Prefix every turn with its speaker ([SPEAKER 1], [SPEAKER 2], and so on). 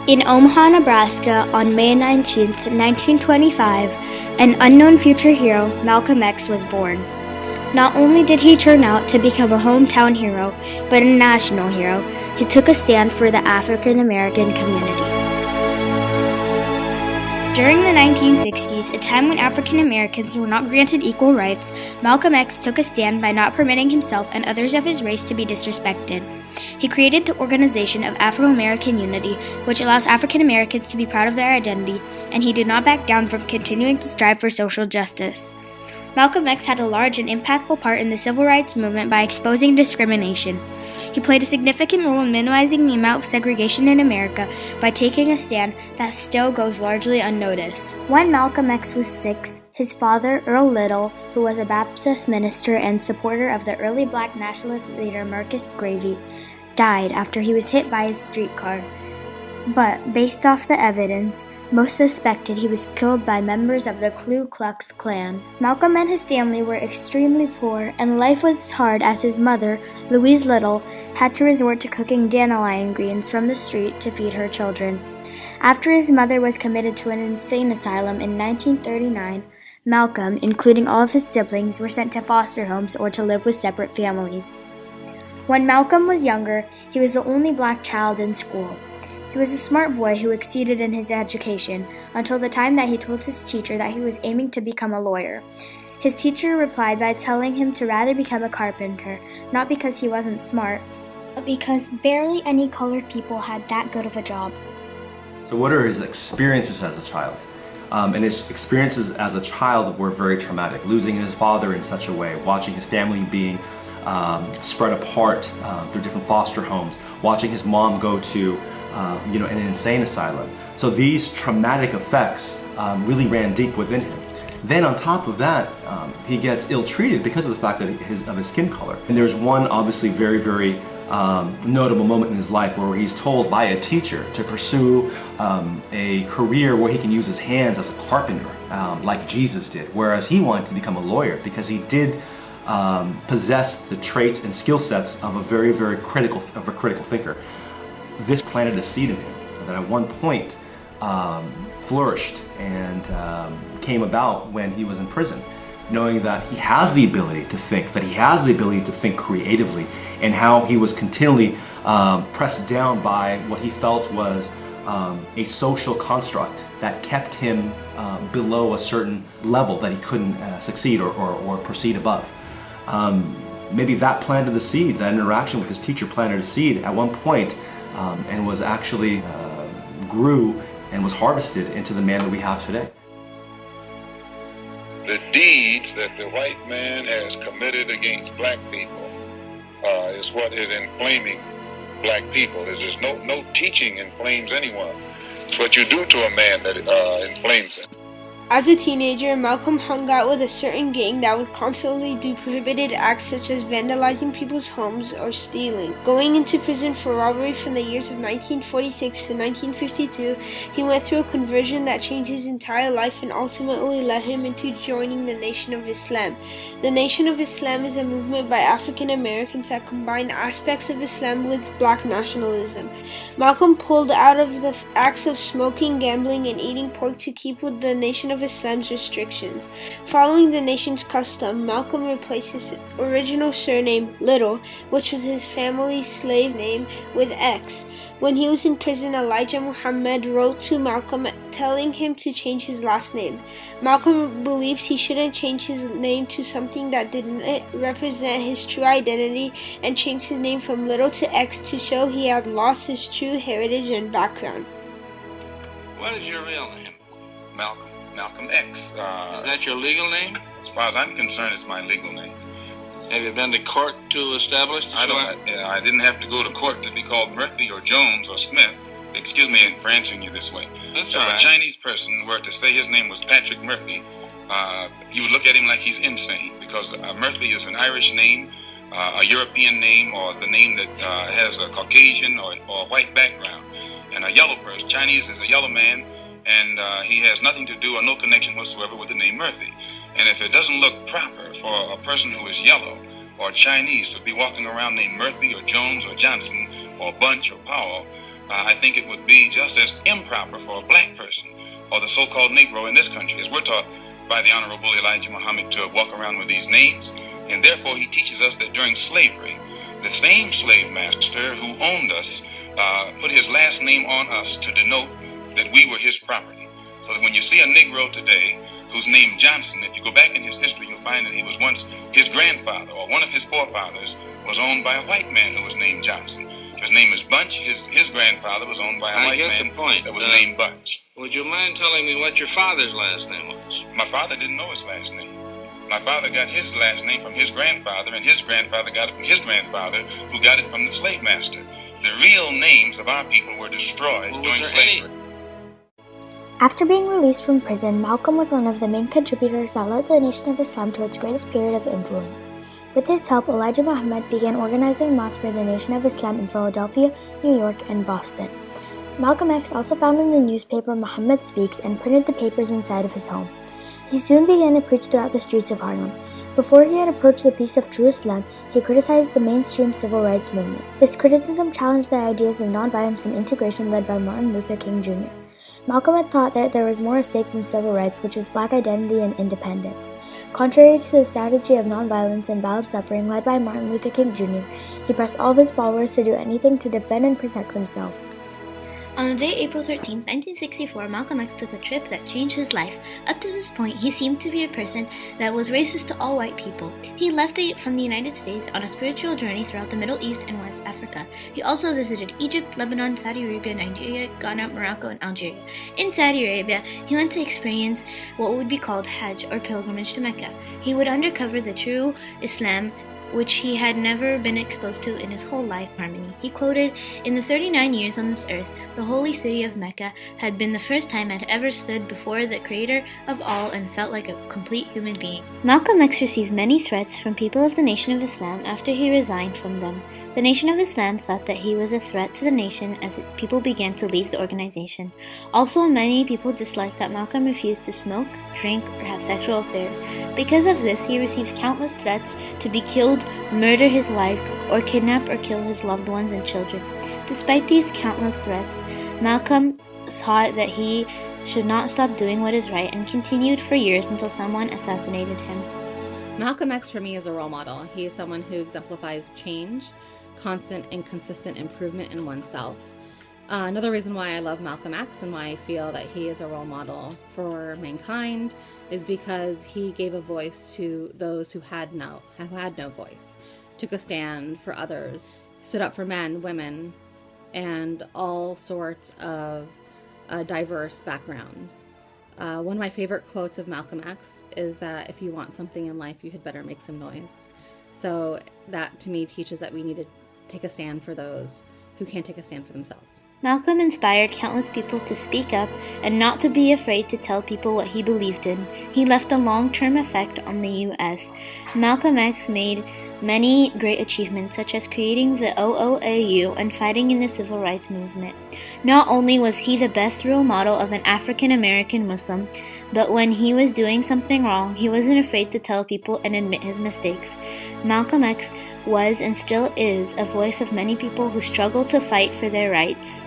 [SPEAKER 1] In Omaha, Nebraska, on May 19, 1925, an unknown future hero, Malcolm X, was born. Not only did he turn out to become a hometown hero, but a national hero. He took a stand for the African American community. During the 1960s, a time when African Americans were not granted equal rights, Malcolm X took a stand by not permitting himself and others of his race to be disrespected. He created the Organization of Afro-American Unity, which allows African Americans to be proud of their identity, and he did not back down from continuing to strive for social justice. Malcolm X had a large and impactful part in the civil rights movement by exposing discrimination. He played a significant role in minimizing the amount of segregation in America by taking a stand that still goes largely unnoticed. When Malcolm X was 6, his father, Earl Little, who was a Baptist minister and supporter of the early black nationalist leader Marcus Garvey, died after he was hit by his streetcar. But, based off the evidence, most suspected he was killed by members of the Ku Klux Klan. Malcolm and his family were extremely poor, and life was hard as his mother, Louise Little, had to resort to cooking dandelion greens from the street to feed her children. After his mother was committed to an insane asylum in 1939, Malcolm, including all of his siblings, were sent to foster homes or to live with separate families. When Malcolm was younger, he was the only black child in school. He was a smart boy who exceeded in his education until the time that he told his teacher that he was aiming to become a lawyer. His teacher replied by telling him to rather become a carpenter, not because he wasn't smart, but because barely any colored people had that good of a job.
[SPEAKER 2] So what are his experiences as a child? And his experiences as a child were very traumatic. Losing his father in such a way, watching his family being spread apart through different foster homes, watching his mom go to an insane asylum. So these traumatic effects really ran deep within him. Then on top of that, he gets ill-treated because of the fact that of his skin color. And there's one obviously very, very notable moment in his life where he's told by a teacher to pursue a career where he can use his hands as a carpenter, like Jesus did, whereas he wanted to become a lawyer because he did possess the traits and skill sets of a very, very critical thinker. This planted a seed in him that at one point flourished and came about when he was in prison, knowing that he has the ability to think, that he has the ability to think creatively, and how he was continually pressed down by what he felt was a social construct that kept him below a certain level that he couldn't succeed or proceed above. Maybe that planted the seed, that interaction with his teacher planted a seed at one point, and was actually grew and was harvested into the man that we have today.
[SPEAKER 3] The deeds that the white man has committed against black people is what is inflaming black people. There's no teaching inflames anyone. It's what you do to a man that inflames him.
[SPEAKER 4] As a teenager, Malcolm hung out with a certain gang that would constantly do prohibited acts such as vandalizing people's homes or stealing. Going into prison for robbery from the years of 1946 to 1952, he went through a conversion that changed his entire life and ultimately led him into joining the Nation of Islam. The Nation of Islam is a movement by African Americans that combine aspects of Islam with black nationalism. Malcolm pulled out of the acts of smoking, gambling, and eating pork to keep with the Nation of Islam's restrictions. Following the nation's custom, Malcolm replaced his original surname, Little, which was his family's slave name, with X. When he was in prison, Elijah Muhammad wrote to Malcolm telling him to change his last name. Malcolm believed he shouldn't change his name to something that didn't represent his true identity and changed his name from Little to X to show he had lost his true heritage and background.
[SPEAKER 5] What is your real name?
[SPEAKER 3] Malcolm X.
[SPEAKER 5] Is that your legal name?
[SPEAKER 3] As far as I'm concerned, it's my legal name.
[SPEAKER 5] Have you been to court to establish this?
[SPEAKER 3] I didn't have to go to court to be called Murphy or Jones or Smith. Excuse me for answering you this way.
[SPEAKER 5] That's
[SPEAKER 3] if
[SPEAKER 5] all right.
[SPEAKER 3] a Chinese person were to say his name was Patrick Murphy, you would look at him like he's insane, because Murphy is an Irish name, a European name, or the name that has a Caucasian or white background. And a yellow person, Chinese is a yellow man, and he has nothing to do or no connection whatsoever with the name Murphy. And if it doesn't look proper for a person who is yellow or Chinese to be walking around named Murphy or Jones or Johnson or Bunch or Powell, I think it would be just as improper for a black person or the so-called Negro in this country, as we're taught by the Honorable Elijah Muhammad, to walk around with these names. And therefore, he teaches us that during slavery, the same slave master who owned us put his last name on us to denote that we were his property. So that when you see a Negro today who's named Johnson, if you go back in his history, you'll find that he was once his grandfather or one of his forefathers was owned by a white man who was named Johnson. His name is Bunch. His grandfather was owned by a white man that was named Bunch.
[SPEAKER 5] Would you mind telling me what your father's last name was?
[SPEAKER 3] My father didn't know his last name. My father got his last name from his grandfather, and his grandfather got it from his grandfather, who got it from the slave master. The real names of our people were destroyed during slavery.
[SPEAKER 1] After being released from prison, Malcolm was one of the main contributors that led the Nation of Islam to its greatest period of influence. With his help, Elijah Muhammad began organizing mosques for the Nation of Islam in Philadelphia, New York, and Boston. Malcolm X also founded the newspaper Muhammad Speaks and printed the papers inside of his home. He soon began to preach throughout the streets of Harlem. Before he had approached the peace of true Islam, he criticized the mainstream civil rights movement. This criticism challenged the ideas of nonviolence and integration led by Martin Luther King Jr. Malcolm had thought that there was more at stake than civil rights, which was black identity and independence. Contrary to the strategy of nonviolence and balanced suffering led by Martin Luther King Jr., he pressed all of his followers to do anything to defend and protect themselves. On the day April 13, 1964, Malcolm X took a trip that changed his life. Up to this point, he seemed to be a person that was racist to all white people. He left from the United States on a spiritual journey throughout the Middle East and West Africa. He also visited Egypt, Lebanon, Saudi Arabia, Nigeria, Ghana, Morocco, and Algeria. In Saudi Arabia, he went to experience what would be called Hajj, or pilgrimage to Mecca. He would uncover the true Islam, which he had never been exposed to in his whole life. Harmony. He quoted, "In the 39 years on this earth, the holy city of Mecca had been the first time I'd ever stood before the creator of all and felt like a complete human being." Malcolm X received many threats from people of the Nation of Islam after he resigned from them. The Nation of Islam thought that he was a threat to the nation as people began to leave the organization. Also, many people disliked that Malcolm refused to smoke, drink, or have sexual affairs. Because of this, he received countless threats to be killed, murder his wife, or kidnap or kill his loved ones and children. Despite these countless threats, Malcolm thought that he should not stop doing what is right and continued for years until someone assassinated him.
[SPEAKER 6] Malcolm X for me is a role model. He is someone who exemplifies change, constant and consistent improvement in oneself. Another reason why I love Malcolm X and why I feel that he is a role model for mankind is because he gave a voice to those who had no voice, took a stand for others, stood up for men, women, and all sorts of diverse backgrounds. One of my favorite quotes of Malcolm X is that if you want something in life, you had better make some noise. So that to me teaches that we need to take a stand for those who can't take a stand for themselves.
[SPEAKER 1] Malcolm inspired countless people to speak up and not to be afraid to tell people what he believed in. He left a long-term effect on the U.S. Malcolm X made many great achievements, such as creating the OOAU and fighting in the civil rights movement. Not only was he the best role model of an African-American Muslim, but when he was doing something wrong, he wasn't afraid to tell people and admit his mistakes. Malcolm X was and still is a voice of many people who struggle to fight for their rights.